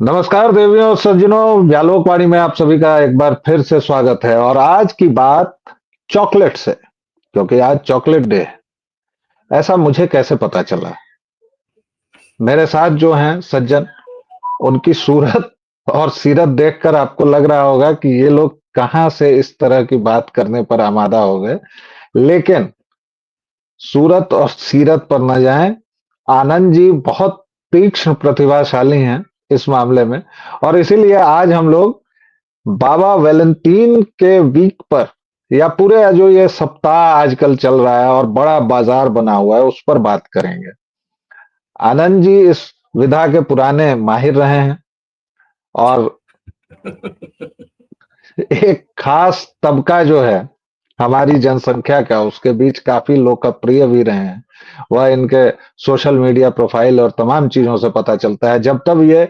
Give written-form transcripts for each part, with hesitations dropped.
नमस्कार देवियों और सज्जनों, व्यालोकवाणी में आप सभी का एक बार फिर से स्वागत है। और आज की बात चॉकलेट से, क्योंकि आज चॉकलेट डे है। ऐसा मुझे कैसे पता चला? मेरे साथ जो हैं सज्जन, उनकी सूरत और सीरत देखकर आपको लग रहा होगा कि ये लोग कहां से इस तरह की बात करने पर आमादा हो गए। लेकिन सूरत और सीरत पर न जाएं। आनंद जी बहुत तीक्ष्ण प्रतिभाशाली हैं इस मामले में, और इसीलिए आज हम लोग बाबा वैलेंटीन के वीक पर, या पूरे जो ये सप्ताह आजकल चल रहा है और बड़ा बाजार बना हुआ है, उस पर बात करेंगे। आनंद जी इस विधा के पुराने माहिर रहे हैं और एक खास तबका जो है हमारी जनसंख्या का, उसके बीच काफी लोकप्रिय भी रहे हैं। वह इनके सोशल मीडिया प्रोफाइल और तमाम चीजों से पता चलता है। जब तब ये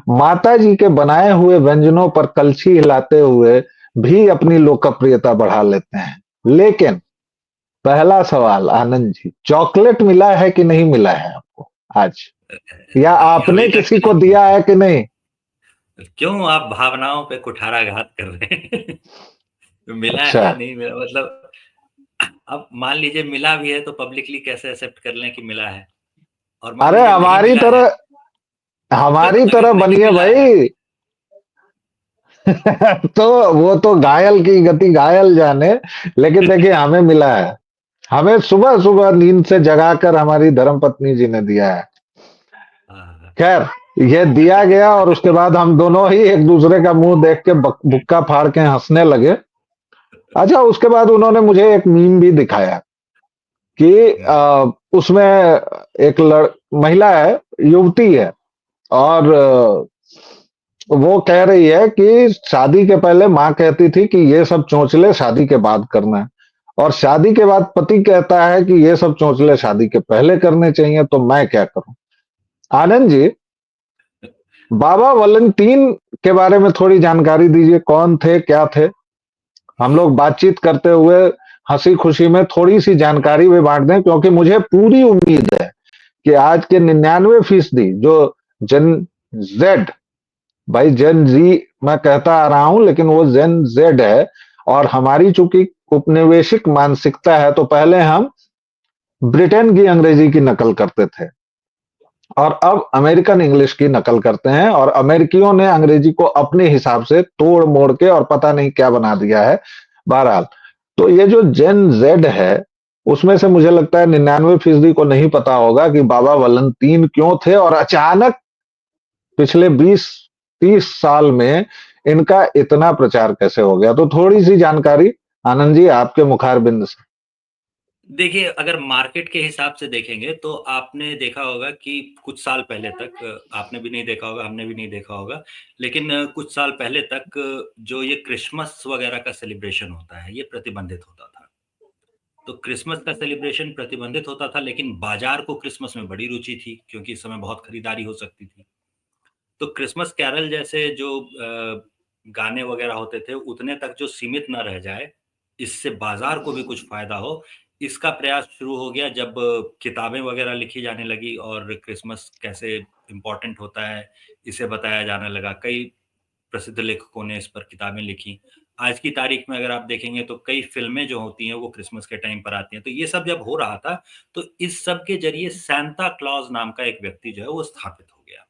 माता जी के बनाए हुए व्यंजनों पर कलछी हिलाते हुए भी अपनी लोकप्रियता बढ़ा लेते हैं। लेकिन पहला सवाल आनंद जी, चॉकलेट मिला है कि नहीं मिला है आपको आज? या आपने अभी किसी को तक दिया है कि नहीं? क्यों आप भावनाओं पे कुठाराघात कर रहे हैं? मिला अच्छा। है नहीं मिला मतलब अब मान लीजिए मिला भी है तो पब्लिकली कैसे एक्सेप्ट कर लें कि मिला है और मान अरे लीजिए नहीं हमारी मिला है तरह, फिर हमारी अगर तरह नहीं बनिए मिला है भाई। तो वो तो घायल की गति घायल जाने। लेकिन देखिए, हमें मिला है। हमें सुबह सुबह नींद से जगाकर हमारी धर्मपत्नी जी ने दिया है। हाँ, खैर, ये दिया गया और उसके बाद हम दोनों ही एक दूसरे का मुंह देख के बुक्का फाड़ के हंसने लगे। अच्छा, उसके बाद उन्होंने मुझे एक मीम भी दिखाया कि उसमें एक महिला है, युवती है, और वो कह रही है कि शादी के पहले माँ कहती थी कि ये सब चोंचले शादी के बाद करना है, और शादी के बाद पति कहता है कि ये सब चोंचले शादी के पहले करने चाहिए, तो मैं क्या करूं? आनंद जी, बाबा वैलेंटीन के बारे में थोड़ी जानकारी दीजिए। कौन थे, क्या थे? हम लोग बातचीत करते हुए हंसी खुशी में थोड़ी सी जानकारी भी बांट दें, क्योंकि मुझे पूरी उम्मीद है कि आज के 99% जो जन जेड, भाई जेन जी मैं कहता आ रहा हूं, लेकिन वो जेन जेड है। और हमारी चूंकि उपनिवेशिक मानसिकता है, तो पहले हम ब्रिटेन की अंग्रेजी की नकल करते थे और अब अमेरिकन इंग्लिश की नकल करते हैं, और अमेरिकियों ने अंग्रेजी को अपने हिसाब से तोड़ मोड़ के और पता नहीं क्या बना दिया है। बहरहाल, तो ये जो जेन जेड है, उसमें से मुझे लगता है 99% को नहीं पता होगा कि बाबा वैलेंटीन क्यों थे, और अचानक पिछले 20-30 साल में इनका इतना प्रचार कैसे हो गया। तो थोड़ी सी जानकारी आनंद जी आपके मुखारबिंद से। देखिए अगर मार्केट के हिसाब से देखेंगे तो आपने देखा होगा कि कुछ साल पहले तक आपने भी नहीं देखा होगा, हमने भी नहीं देखा होगा, लेकिन कुछ साल पहले तक जो ये क्रिसमस वगैरह का सेलिब्रेशन होता है, ये प्रतिबंधित होता था। तो क्रिसमस का सेलिब्रेशन प्रतिबंधित होता था, लेकिन बाज़ार को क्रिसमस में बड़ी रुचि थी, क्योंकि इस समय बहुत खरीदारी हो सकती थी। तो क्रिसमस कैरल जैसे जो गाने वगैरह होते थे, उतने तक जो सीमित ना रह जाए, इससे बाज़ार को भी कुछ फ़ायदा हो, इसका प्रयास शुरू हो गया जब किताबें वगैरह लिखी जाने लगी और क्रिसमस कैसे इम्पोर्टेंट होता है, इसे बताया जाने लगा। कई प्रसिद्ध लेखकों ने इस पर किताबें लिखी। आज की तारीख में अगर आप देखेंगे तो कई फ़िल्में जो होती हैं वो क्रिसमस के टाइम पर आती हैं। तो ये सब जब हो रहा था, तो इस सब के ज़रिए सांता क्लॉज़ नाम का एक व्यक्ति जो है वो स्थापित हो गया।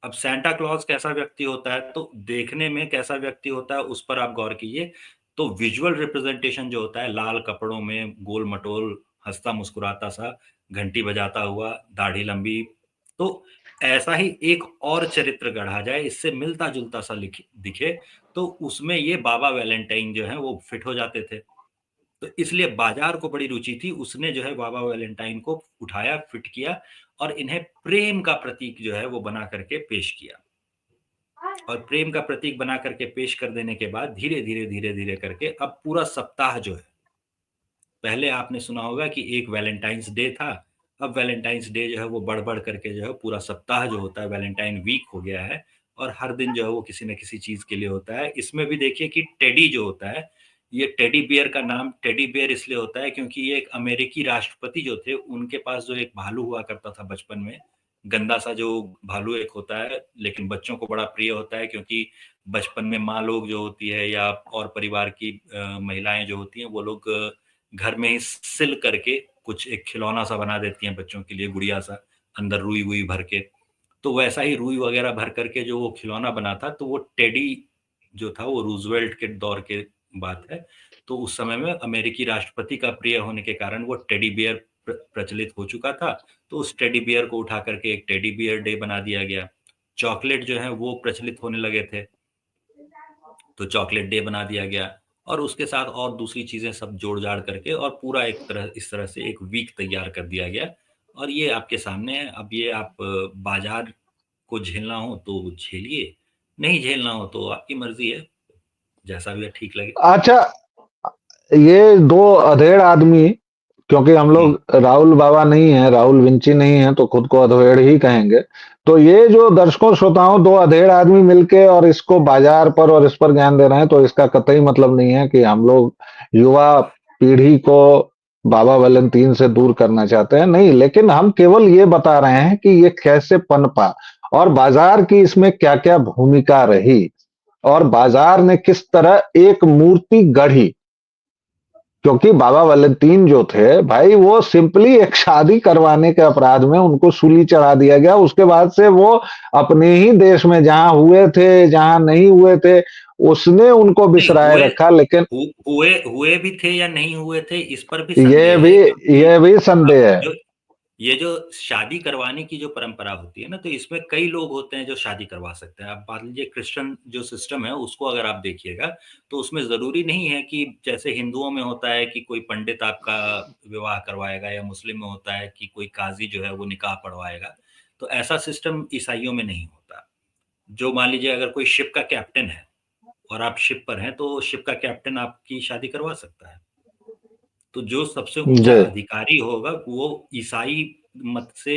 अब सांता क्लॉज़ कैसा व्यक्ति होता है, तो देखने में कैसा व्यक्ति होता है उस पर आप गौर कीजिए। तो विज़ुअल रिप्रेज़ेंटेशन जो होता है लाल कपड़ों में, गोल-मटोल, हँसता-मुस्कुराता सा, घंटी बजाता हुआ, दाढ़ी लंबी। तो ऐसा ही एक और चरित्र गढ़ा जाए, इससे मिलता-जुलता सा दिखे, तो उसमें ये बाबा वैलेंटाइन जो हैं वो फिट हो जाते थे। तो इसलिए बाज़ार को बड़ी रुचि थी, उसने जो है बाबा वैलेंटाइन को उठाया, फिट किया और इन्हें प्रेम का प्रतीक जो है वो बना कर के पेश किया। और प्रेम का प्रतीक बना कर के पेश कर देने के बाद धीरे-धीरे, धीरे-धीरे करके अब पूरा सप्ताह जो है, पहले आपने सुना होगा कि एक वैलेंटाइन्स डे था, अब वैलेंटाइन्स डे जो है वो बढ़-बढ़ करके जो है पूरा सप्ताह जो होता है वैलेंटाइन वीक हो गया है और हर दिन जो है वो किसी न किसी चीज़ के लिए होता है। इसमें भी देखिए कि टेडी जो होता है, ये टेडी बियर का नाम टेडी बियर इसलिए होता है क्योंकि ये एक अमेरिकी राष्ट्रपति जो थे, उनके पास जो एक भालू हुआ करता था बचपन में, गंदा सा जो भालू एक होता है, लेकिन बच्चों को बड़ा प्रिय होता है, क्योंकि बचपन में माँ लोग जो होती है या और परिवार की महिलाएं जो होती हैं, वो लोग घर में ही सिल करके कुछ एक खिलौना सा बना देती हैं बच्चों के लिए, गुड़िया सा, अंदर रुई वुई भर के। तो वैसा ही रुई वगैरह भर करके जो वो खिलौना बना था, तो वो टेडी जो था, वो रूज़वेल्ट के दौर के बात है। तो उस समय में अमेरिकी राष्ट्रपति का प्रिय होने के कारण वो टेडी बियर प्रचलित हो चुका था। तो उस टेडी बियर को उठा करके एक टेडी बियर डे बना दिया गया। चॉकलेट जो है वो प्रचलित होने लगे थे, तो चॉकलेट डे बना दिया गया, और उसके साथ और दूसरी चीजें सब जोड़ जाड़ करके और पूरा एक तरह इस तरह से एक वीक तैयार कर दिया गया। और ये आपके सामने है। अब ये आप बाजार को झेलना हो तो झेलिए, नहीं झेलना हो तो आपकी मर्जी है, जैसा भी ठीक लगे। अच्छा, ये दो अधेड़ आदमी, क्योंकि हम हम्म। लोग राहुल बाबा नहीं है, राहुल विंची नहीं है, तो खुद को अधेड़ ही कहेंगे। तो ये जो दर्शकों श्रोताओं, दो अधेड़ आदमी मिलके और इसको बाजार पर और इस पर ज्ञान दे रहे हैं, तो इसका कतई मतलब नहीं है कि हम लोग युवा पीढ़ी को बाबा वैलेंटीन से दूर करना चाहते हैं, नहीं। लेकिन हम केवल ये बता रहे हैं कि ये कैसे पनपा और बाजार की इसमें क्या क्या भूमिका रही, और बाजार ने किस तरह एक मूर्ति गढ़ी। क्योंकि बाबा वैलेंटीन जो थे भाई, वो सिंपली एक शादी करवाने के अपराध में उनको सूली चढ़ा दिया गया। उसके बाद से वो अपने ही देश में जहां हुए थे, जहां नहीं हुए थे, उसने उनको नहीं बिसराए हुए, रखा। लेकिन हुए हुए भी थे या नहीं हुए थे, इस पर भी ये संदेह भी है, क्योंकि ये भी संदेह अब है। जो ये जो शादी करवाने की जो परंपरा होती है ना, तो इसमें कई लोग होते हैं जो शादी करवा सकते हैं। आप मान लीजिए क्रिश्चियन जो सिस्टम है उसको अगर आप देखिएगा, तो उसमें ज़रूरी नहीं है कि जैसे हिंदुओं में होता है कि कोई पंडित आपका विवाह करवाएगा, या मुस्लिम में होता है कि कोई काज़ी जो है वो निकाह पढ़वाएगा। तो ऐसा सिस्टम ईसाइयों में नहीं होता। जो मान लीजिए अगर कोई शिप का कैप्टन है और आप शिप पर हैं, तो शिप का कैप्टन आपकी शादी करवा सकता है। तो जो सबसे ऊँचा जी, अधिकारी होगा, वो ईसाई मत से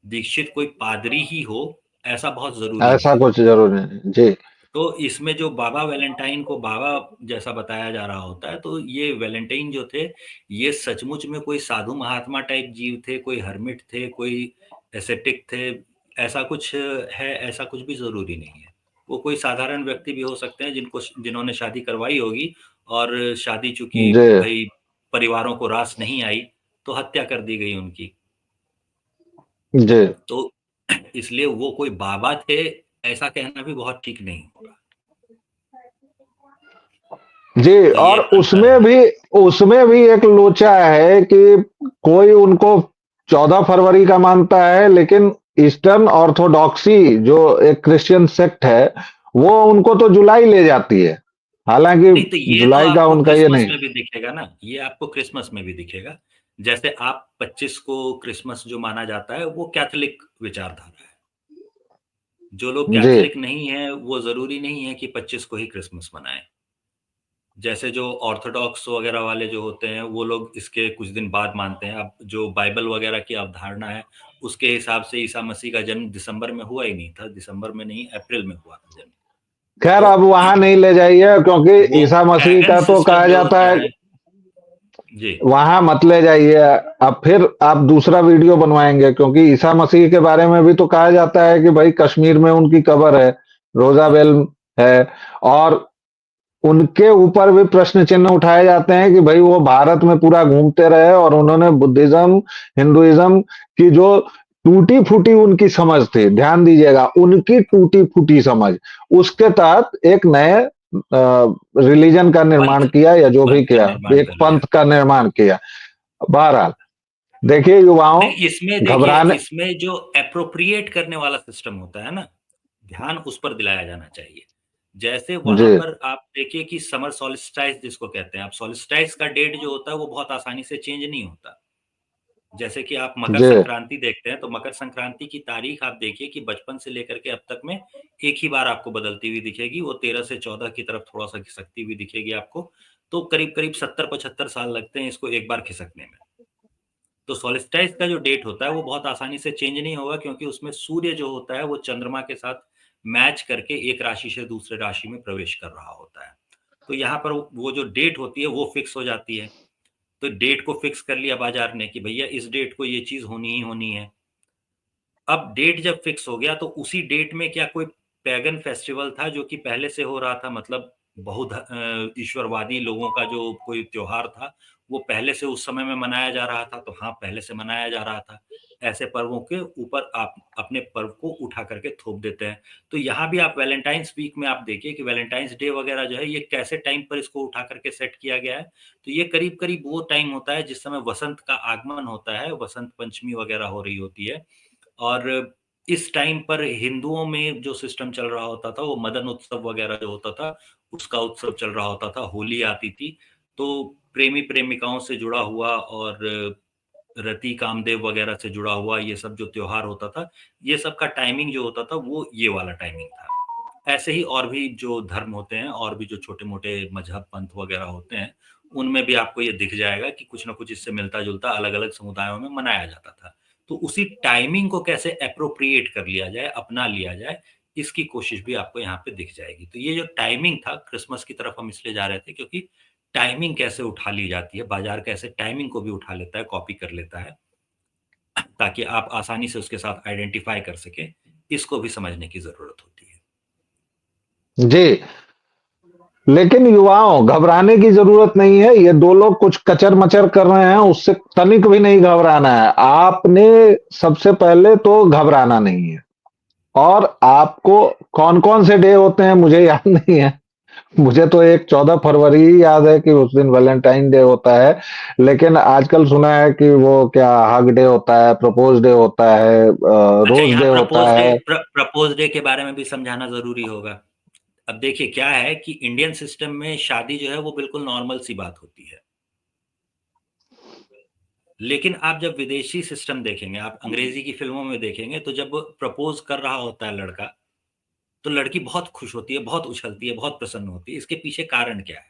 दीक्षित कोई पादरी ही हो, ऐसा बहुत ज़रूरी ऐसा नहीं है। कुछ जरूरी नहीं। जी, तो इसमें जो बाबा वैलेंटाइन को बाबा जैसा बताया जा रहा होता है, तो ये वैलेंटाइन जो थे, ये सचमुच में कोई साधु महात्मा टाइप जीव थे, कोई हर्मिट थे, कोई एसेटिक थे, ऐसा कुछ है, ऐसा कुछ भी ज़रूरी नहीं है। वो कोई साधारण व्यक्ति भी हो सकते हैं जिन्होंने शादी करवाई होगी, और शादी चूँकि जी, भई परिवारों को रास नहीं आई, तो हत्या कर दी गई उनकी। जी, तो इसलिए वो कोई बाबा थे, ऐसा कहना भी बहुत ठीक नहीं होगा। जी। तो ये और एक अंतर है। उसमें भी एक लोचा है कि कोई उनको 14 फरवरी का मानता है, लेकिन ईस्टर्न ऑर्थोडॉक्सी जो एक क्रिश्चियन सेक्ट है, वो उनको तो जुलाई ले जाती है। हालांकि नहीं, तो ये तो जुलाई का आपको उनका ये क्रिसमस नहीं। में भी दिखेगा ना, ये आपको क्रिसमस में भी दिखेगा। जैसे आप 25 को क्रिसमस जो माना जाता है, वो कैथोलिक विचारधारा है। जो लोग जी, कैथोलिक नहीं हैं, वो ज़रूरी नहीं है कि 25 को ही क्रिसमस मनाएँ। जैसे जो ऑर्थोडॉक्स वगैरह वाले जो होते हैं, वो लोग इसके कुछ दिन बाद मानते हैं। अब जो बाइबल वगैरह की अवधारणा है, उसके हिसाब से ईसा मसीह का जन्म दिसंबर में हुआ ही नहीं था, दिसंबर में नहीं, अप्रैल में हुआ था जन्म। खैर तो अब वहां नहीं ले जाइए, क्योंकि वो ईसा मसीह पैगन का तो सिस्टम कहा जो जाता होता है, है। जी। वहां मत ले जाइए। अब फिर आप दूसरा वीडियो बनवाएंगे, क्योंकि ईसा मसीह के बारे में भी तो कहा जाता है कि भाई कश्मीर में उनकी कब्र है, रोजाबेल है। और उनके ऊपर भी प्रश्न चिन्ह उठाए जाते हैं कि भाई वो भारत में पूरा घूमते रहे और उन्होंने बुद्धिज्म, हिंदुइज्म की जो टूटी फूटी उनकी समझ थी, ध्यान दीजिएगा, उनकी टूटी फूटी समझ, उसके तहत एक नए रिलीजन का निर्माण पंथ किया, या जो भी पंथ का किया, निर्माण एक कर लिया। पंथ का निर्माण किया। बहरहाल, देखिए युवाओं, नहीं, इसमें देखिए, घबराने। इसमें जो एप्रोप्रिएट करने वाला सिस्टम होता है ना, ध्यान उस पर दिलाया जाना चाहिए। जैसे जी, वहाँ पर आप देखिए कि समर सोल्स्टिस जिसको कहते हैं, आप सोल्स्टिस का डेट जो होता है वो बहुत आसानी से चेंज नहीं होता। जैसे कि आप मकर जी, संक्रांति देखते हैं, तो मकर संक्रांति की तारीख आप देखिए कि बचपन से लेकर के अब तक में एक ही बार आपको बदलती हुई दिखेगी, वो 13 से 14 की तरफ थोड़ा-सा खिसकती हुई दिखेगी आपको। तो करीब-करीब 70-75 साल लगते हैं इसको एक बार खिसकने में। तो सोल्स्टिस का जो डेट होता है वो बहुत आसानी से चेंज नहीं होगा, क्योंकि उसमें सूर्य जो होता है वो चंद्रमा के साथ मैच करके एक राशि से दूसरे राशि में प्रवेश कर रहा होता है। तो यहाँ पर वो जो डेट होती है वो फिक्स हो जाती है। तो डेट को फिक्स कर लिया बाज़ार ने कि भैया इस डेट को ये चीज़ होनी ही होनी है। अब डेट जब फिक्स हो गया तो उसी डेट में क्या कोई पैगन फेस्टिवल था जो कि पहले से हो रहा था, मतलब ईश्वरवादी लोगों का जो कोई त्योहार था, वो पहले से उस समय में मनाया जा रहा था, तो हाँ, पहले से मनाया जा रहा था। ऐसे पर्वों के ऊपर आप अपने पर्व को उठा करके थोप देते हैं। तो यहाँ भी आप वैलेंटाइन्स वीक में आप देखिए कि वैलेंटाइन्स डे वगैरह जो है, ये कैसे टाइम पर इसको उठा करके सेट किया गया है। तो ये करीब-करीब वो टाइम होता है जिस समय वसंत का आगमन होता है, वसंत पंचमी वगैरह हो रही होती है। और इस टाइम पर हिंदुओं में जो सिस्टम चल रहा होता था, वो मदन उत्सव वगैरह जो होता था, उसका उत्सव चल रहा होता था, होली आती थी। तो प्रेमी-प्रेमिकाओं से जुड़ा हुआ और रति कामदेव वगैरह से जुड़ा हुआ ये सब जो त्योहार होता था, ये सब का टाइमिंग जो होता था, वो ये वाला टाइमिंग था। ऐसे ही और भी जो धर्म होते हैं और भी जो छोटे-मोटे मज़हब, पंथ वगैरह होते हैं, उनमें भी आपको ये दिख जाएगा कि कुछ न कुछ इससे मिलता-जुलता अलग-अलग समुदायों में मनाया जाता था। तो उसी टाइमिंग को कैसे एप्रोप्रिएट कर लिया जाए, अपना लिया जाए, इसकी कोशिश भी आपको यहाँ पे दिख जाएगी। तो ये जो टाइमिंग था, क्रिसमस की तरफ हम इसलिए जा रहे थे क्योंकि टाइमिंग कैसे उठा ली जाती है, बाज़ार कैसे टाइमिंग को भी उठा लेता है, कॉपी कर लेता है, ताकि आप आसानी से उसके साथ आइडेंटिफ़ाई कर सकें, इसको भी समझने की ज़रूरत होती है। जी। लेकिन युवाओं, घबराने की जरूरत नहीं है। ये दो लोग कुछ कचर-मचर कर रहे हैं, उससे तनिक भी नहीं घबराना है। आपने सबसे पहले तो घबराना नहीं है। और आपको कौन-कौन से डे होते हैं मुझे याद नहीं है। मुझे तो एक 14 फरवरी ही याद है कि उस दिन वैलेंटाइन डे होता है। लेकिन आजकल सुना है कि वो क्या हग डे होता है, प्रपोज डे होता है, अच्छा, रोज यहाँ डे होता है। प्रपोज़ डे के बारे में भी समझाना ज़रूरी होगा। अब देखिए क्या है कि इंडियन सिस्टम में शादी जो है वो बिल्कुल नॉर्मल सी बात होती है। लेकिन आप जब विदेशी सिस्टम देखेंगे, आप अंग्रेज़ी की फ़िल्मों में देखेंगे तो जब प्रपोज़ कर रहा होता है लड़का, तो लड़की बहुत खुश होती है, बहुत उछलती है, बहुत प्रसन्न होती है। इसके पीछे कारण क्या है?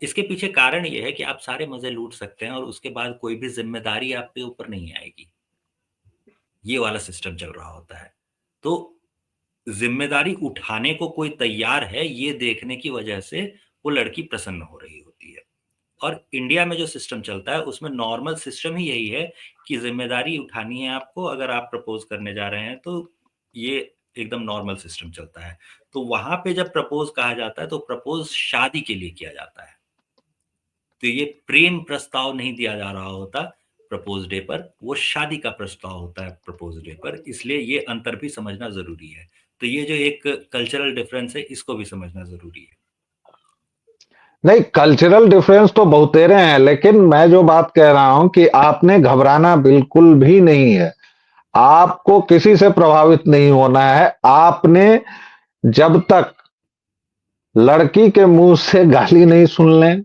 इसके पीछे कारण ये है कि आप सारे मज़े लूट सकते हैं और उसके बाद कोई भी ज़िम्मेदारी आपके ऊपर नहीं आएगी। ये वाला सिस्टम चल रहा होता है। तो ज़िम्मेदारी उठाने को कोई तैयार है, ये देखने की वजह से वो लड़की प्रसन्न हो रही होती है। और इंडिया में जो सिस्टम चलता है, उसमें नॉर्मल सिस्टम ही यही है कि ज़िम्मेदारी उठानी है आपको, अगर आप प्रपोज़ करने जा रहे हैं, तो ये एकदम नॉर्मल सिस्टम चलता है। तो वहाँ पे जब प्रपोज़ कहा जाता है, तो प्रपोज़ शादी के लिए किया जाता है। तो ये प्रेम प्रस्ताव नहीं दिया जा रहा होता प्रपोज़ डे पर, वो शादी का प्रस्ताव होता है प्रपोज़ डे पर, इसलिए ये अंतर भी समझना ज़रूरी है। तो ये जो एक कल्चरल डिफरेंस है, इसको भी समझना ज़रूरी है। नहीं, कल्चरल डिफरेंस तो बहुतेरे हैं, लेकिन मैं जो बात कह रहा हूं कि आपने घबराना बिल्कुल भी नहीं है। आपको किसी से प्रभावित नहीं होना है। आपने जब तक लड़की के मुंह से गाली नहीं सुन लें,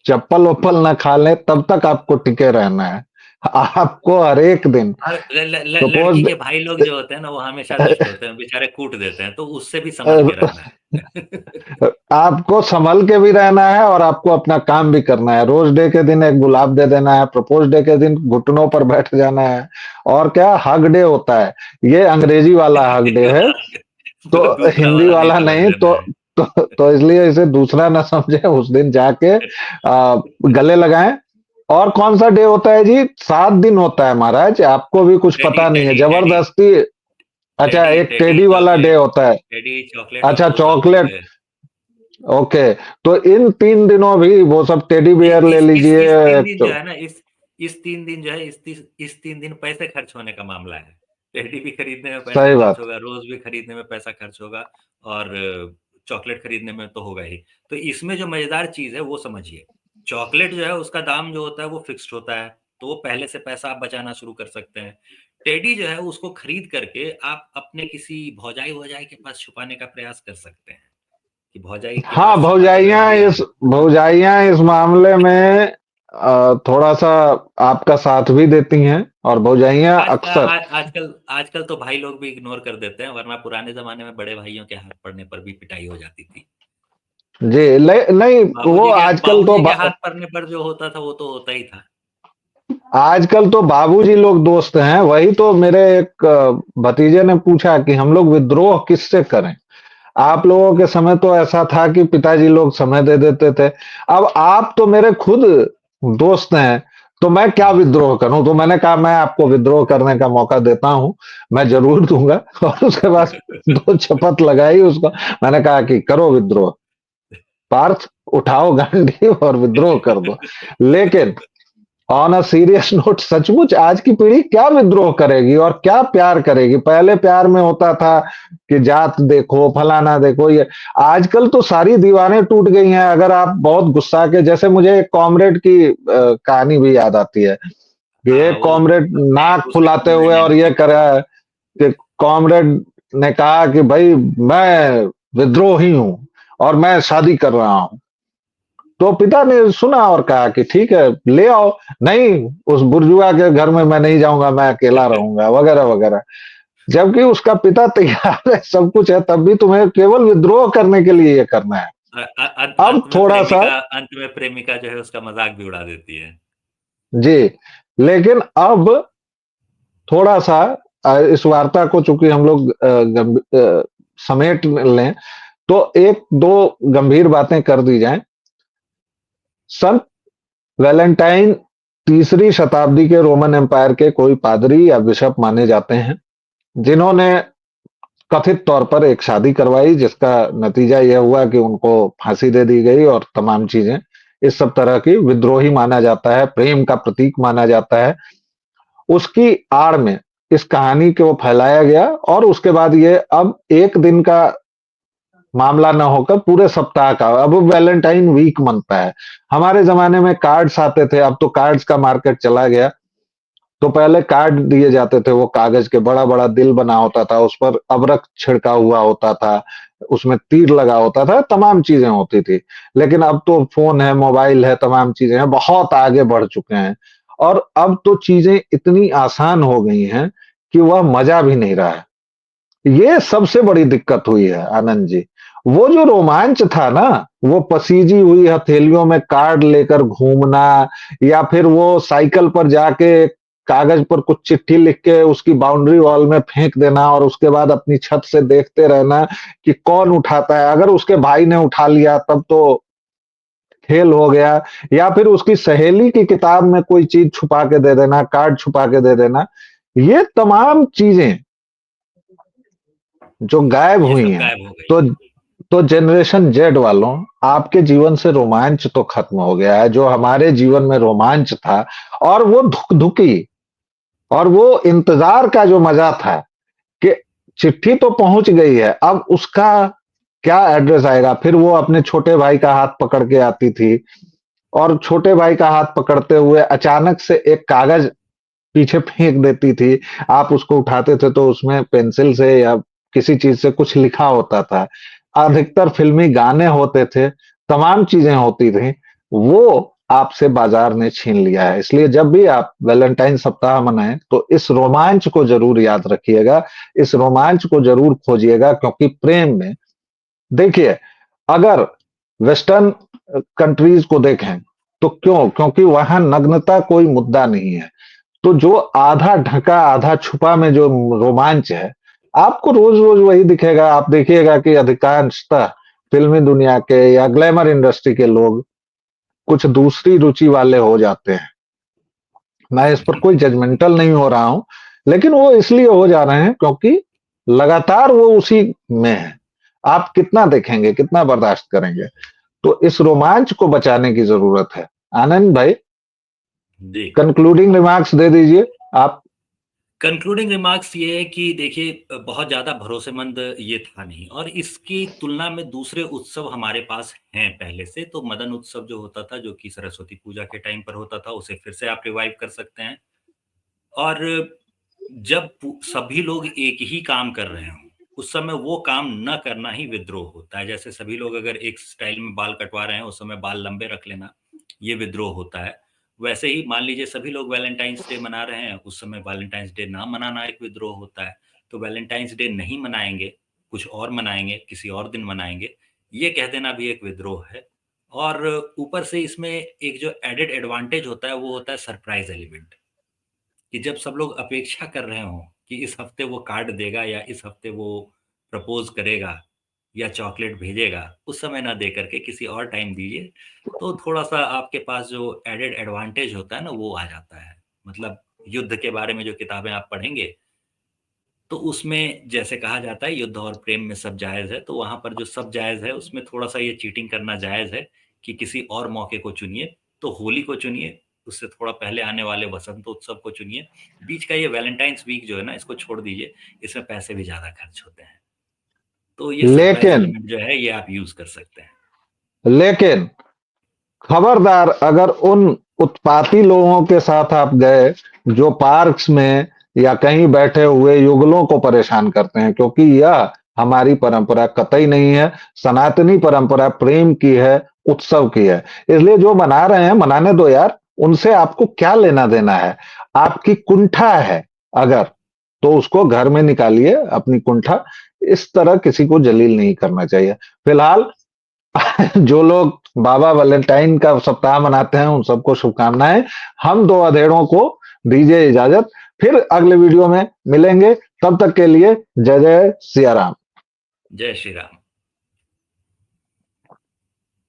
चप्पल वप्पल ना खा लें, तब तक आपको टिके रहना है। आपको हर एक दिन और ल ल ल लड़की सपोज के भाई लोग जो होते हैं ना, वो हमेशा दुष्ट होते हैं, बेचारे कूट देते हैं, तो उससे भी संभल के रहना है। आपको संभल के भी रहना है और आपको अपना काम भी करना है। रोज डे के दिन एक गुलाब दे देना है, प्रपोज डे के दिन घुटनों पर बैठ जाना है। और क्या हग डे होता है, ये अंग्रेजी वाला हग डे है, तो वो दूसरा हिंदी वाला नहीं वाला समझ नहीं। लेना है। तो इसलिए इसे दूसरा ना समझे। उस दिन जाके गले लगाएं। और कौन सा डे होता है जी? 7 दिन होता है महाराज, आपको भी कुछ टेडी पता नहीं है, टेडी टेडी जबरदस्ती। अच्छा, टेडी एक टेडी टेडी वाला डे चॉकलेट होता है। टेडी चॉकलेट और अच्छा, वो सब चॉकलेट। है। ओके। तो इन 3 दिनों भी वो सब टेडी बियर ले लीजिए। इस 3 दिन जो तो है ना, इस 3 दिन जो है, इस 3 दिन पैसे खर्च होने का मामला है। टेडी भी खरीदने में पैसा सही खर्च बात। होगा, रोज़ भी खरीदने में पैसा खर्च होगा और चॉकलेट खरीदने में तो होगा ही। तो इसमें जो मज़ेदार चीज़ है वो समझिए। चॉकलेट जो है उसका दाम जो होता है वो फ़िक्स्ड होता है, तो वो पहले से पैसा आप बचाना शुरू कर सकते हैं। टेडी जो है उसको खरीद करके आप अपने किसी भौजाई-वौजाई के पास छुपाने का प्रयास कर सकते हैं, कि भौजाई के हाँ, पास छुपा के रख दिया। भौजाइयाँ इस मामले में थोड़ा-सा आपका साथ भी देती हैं। और भौजाइयाँ अक्सर आजकल आजकल तो भाई लोग भी इग्नोर कर देते हैं, वरना पुराने ज़माने में बड़े भाइयों के हाथ पड़ने पर भी पिटाई हो जाती थी। जी, नहीं, वो आजकल तो बाबूजी के हाथ पड़ने पर जो होता था, वो तो होता ही था। आजकल तो बाबूजी लोग दोस्त हैं। वही तो मेरे एक भतीजे ने पूछा कि हम लोग विद्रोह किससे करें? आप लोगों के समय तो ऐसा था कि पिताजी लोग समय दे देते थे। अब आप तो मेरे खुद दोस्त हैं, तो मैं क्या विद्रोह करूं? तो मैंने कहा मैं आपको विद्रोह करने का मौका देता हूं, मैं जरूर दूंगा। और उसके बाद दो शपथ लगाई उसको। मैंने कहा कि करो विद्रोह, पार्थ उठाओ गांडी और विद्रोह कर दो। लेकिन ऑन अ सीरियस नोट, सचमुच आज की पीढ़ी क्या विद्रोह करेगी और क्या प्यार करेगी? पहले प्यार में होता था कि जात देखो, फलाना देखो, ये आजकल तो सारी दीवारें टूट गई हैं। अगर आप बहुत गुस्सा के, जैसे मुझे एक कॉमरेड की कहानी भी याद आती है कि हाँ, एक वो कॉमरेड अपने नाक दूसरे फुलाते कॉमरेड हुए ने और ये करा है कि कॉमरेड ने कहा कि भाई मैं विद्रोही हूं और मैं शादी कर रहा हूं। तो पिता ने सुना और कहा कि ठीक है, ले आओ। नहीं, उस बुर्जुआ के घर में मैं नहीं जाऊंगा, मैं अकेला रहूंगा, वगैरह वगैरह। जबकि उसका पिता तैयार है, सब कुछ है, तब भी तुम्हें केवल विद्रोह करने के लिए ये करना है। अब थोड़ा सा, अंत में प्रेमिका जो है उसका मजाक भी उड़ा देती है। जी, लेकिन अब थोड़ा सा इस वार्ता को चूंकि हम लोग समेट लें, तो एक दो गंभीर बातें कर दी जाएं। संत वैलेंटाइन तीसरी शताब्दी के रोमन एम्पायर के कोई पादरी या बिशप माने जाते हैं, जिन्होंने कथित तौर पर एक शादी करवाई, जिसका नतीजा यह हुआ कि उनको फांसी दे दी गई और तमाम चीजें। इस सब तरह की विद्रोही माना जाता है, प्रेम का प्रतीक माना जाता है। उसकी आड़ में इस कहानी को फैलाया गया और उसके बाद ये अब एक दिन का मामला न होकर पूरे सप्ताह का, अब वैलेंटाइन वीक मनता है। हमारे जमाने में कार्ड्स आते थे, अब तो कार्ड्स का मार्केट चला गया। तो पहले कार्ड दिए जाते थे, वो कागज के बड़ा बड़ा दिल बना होता था, उस पर अबरक छिड़का हुआ होता था, उसमें तीर लगा होता था, तमाम चीजें होती थी। लेकिन अब तो फोन है, मोबाइल है, तमाम चीजें हैं, बहुत आगे बढ़ चुके हैं। और अब तो चीजें इतनी आसान हो गई हैं कि वह मजा भी नहीं रहा है। ये सबसे बड़ी दिक्कत हुई है आनंद जी। वो जो रोमांच था ना, वो पसीजी हुई हथेलियों में कार्ड लेकर घूमना, या फिर वो साइकिल पर जाके कागज पर कुछ चिट्ठी लिख के उसकी बाउंड्री वॉल में फेंक देना और उसके बाद अपनी छत से देखते रहना कि कौन उठाता है। अगर उसके भाई ने उठा लिया तब तो खेल हो गया। या फिर उसकी सहेली की किताब में कोई चीज छुपा के दे देना, कार्ड छुपा के दे देना। ये तमाम चीजें जो गायब ये हुई सब हैं। गायब हो गई तो है। तो जनरेशन जेड वालों, आपके जीवन से रोमांच तो खत्म हो गया है। जो हमारे जीवन में रोमांच था, और वो धुक धुकी और वो इंतजार का जो मजा था कि चिट्ठी तो पहुंच गई है, अब उसका क्या एड्रेस आएगा। फिर वो अपने छोटे भाई का हाथ पकड़ के आती थी और छोटे भाई का हाथ पकड़ते हुए अचानक से एक कागज पीछे फेंक देती थी। आप उसको उठाते थे तो उसमें पेंसिल से या किसी चीज से कुछ लिखा होता था। अधिकतर फिल्मी गाने होते थे, तमाम चीजें होती थी। वो आपसे बाजार ने छीन लिया है। इसलिए जब भी आप वैलेंटाइन सप्ताह मनाएं तो इस रोमांच को जरूर याद रखिएगा, इस रोमांच को जरूर खोजिएगा। क्योंकि प्रेम में, देखिए, अगर वेस्टर्न कंट्रीज को देखें तो क्यों, क्योंकि वहां नग्नता कोई मुद्दा नहीं है। तो जो आधा ढका आधा छुपा में जो रोमांच है, आपको रोज रोज वही दिखेगा। आप देखिएगा कि अधिकांशतः फिल्मी दुनिया के या ग्लैमर इंडस्ट्री के लोग कुछ दूसरी रुचि वाले हो जाते हैं। मैं इस पर कोई जजमेंटल नहीं हो रहा हूं, लेकिन वो इसलिए हो जा रहे हैं क्योंकि लगातार वो उसी में है। आप कितना देखेंगे, कितना बर्दाश्त करेंगे? तो इस रोमांच को बचाने की जरूरत है। आनंद भाई, जी। कंक्लूडिंग रिमार्क्स दे दीजिए आप। कंक्लूडिंग रिमार्क्स ये है कि देखिए बहुत ज़्यादा भरोसेमंद ये था नहीं, और इसकी तुलना में दूसरे उत्सव हमारे पास हैं पहले से। तो मदन उत्सव जो होता था, जो कि सरस्वती पूजा के टाइम पर होता था, उसे फिर से आप रिवाइव कर सकते हैं। और जब सभी लोग एक ही काम कर रहे हों, उस समय वो काम न करना ही विद्रोह होता है। जैसे सभी लोग अगर एक स्टाइल में बाल कटवा रहे हैं, उस समय बाल लंबे रख लेना, ये विद्रोह होता है। वैसे ही मान लीजिए सभी लोग वैलेंटाइंस डे मना रहे हैं, उस समय वैलेंटाइंस डे ना मनाना एक विद्रोह होता है। तो वैलेंटाइंस डे नहीं मनाएंगे, कुछ और मनाएंगे, किसी और दिन मनाएंगे, ये कह देना भी एक विद्रोह है। और ऊपर से इसमें एक जो एडेड एडवांटेज होता है, वो होता है सरप्राइज एलिमेंट। कि जब सब लोग अपेक्षा कर रहे हों कि इस हफ्ते वो कार्ड देगा या इस हफ्ते वो प्रपोज करेगा, या चॉकलेट भेजेगा, उस समय ना दे करके किसी और टाइम दीजिए, तो थोड़ा-सा आपके पास जो एडेड एडवांटेज होता है ना, वो आ जाता है। मतलब युद्ध के बारे में जो किताबें आप पढ़ेंगे, तो उसमें जैसे कहा जाता है युद्ध और प्रेम में सब जायज़ है, तो वहाँ पर जो सब जायज़ है, उसमें थोड़ा-सा ये चीटिंग करना जायज़ है कि किसी और मौके को चुनिए। तो होली को चुनिए, उससे थोड़ा पहले आने वाले वसंतोत्सव को चुनिए। बीच का ये वैलेंटाइन्स वीक जो है ना, इसको छोड़ दीजिए, इसमें पैसे भी ज़्यादा खर्च होते हैं। तो ये सरप्राइज़ लेकिन एलिमेंट जो है, ये आप यूज़ कर सकते हैं। लेकिन खबरदार, अगर उन उत्पाती लोगों के साथ आप गए जो पार्क्स में या कहीं बैठे हुए युगलों को परेशान करते हैं, क्योंकि यह हमारी परंपरा कतई नहीं है। सनातनी परंपरा प्रेम की है, उत्सव की है। इसलिए जो मना रहे हैं मनाने दो यार, उनसे आपको क्या लेना देना है। आपकी कुंठा है अगर, तो उसको घर में निकालिए अपनी कुंठा। इस तरह किसी को जलील नहीं करना चाहिए। फिलहाल जो लोग बाबा वैलेंटाइन का सप्ताह मनाते हैं उन सबको शुभकामनाएं। हम दो अधेड़ों को दीजिए इजाजत, फिर अगले वीडियो में मिलेंगे। तब तक के लिए जय जय सिया राम। जय श्री राम।